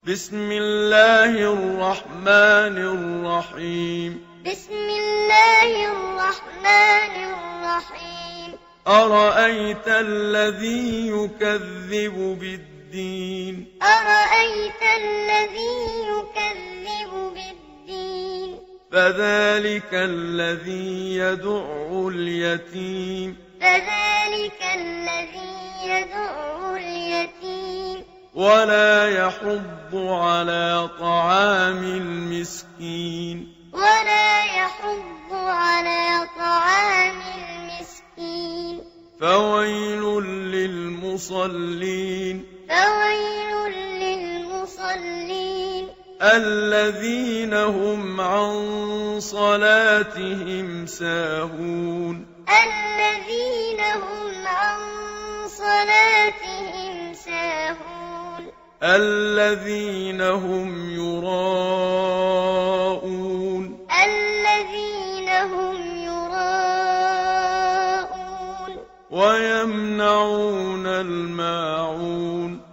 بسم الله الرحمن الرحيم. بسم الله الرحمن الرحيم. أرأيت الذي يكذب بالدين. أرأيت الذي يكذب بالدين. فذلك الذي يدع اليتيم. فذلك الذي يدع اليتيم. ولا يحض على طعام المسكين. ولا يحض على طعام المسكين. فويل للمصلين. فويل للمصلين. الذين هم عن صلاتهم ساهون. الذين هم عن صلاتهم ساهون. الذين هم يراءون. الذين هم يراءون. ويمنعون الماعون.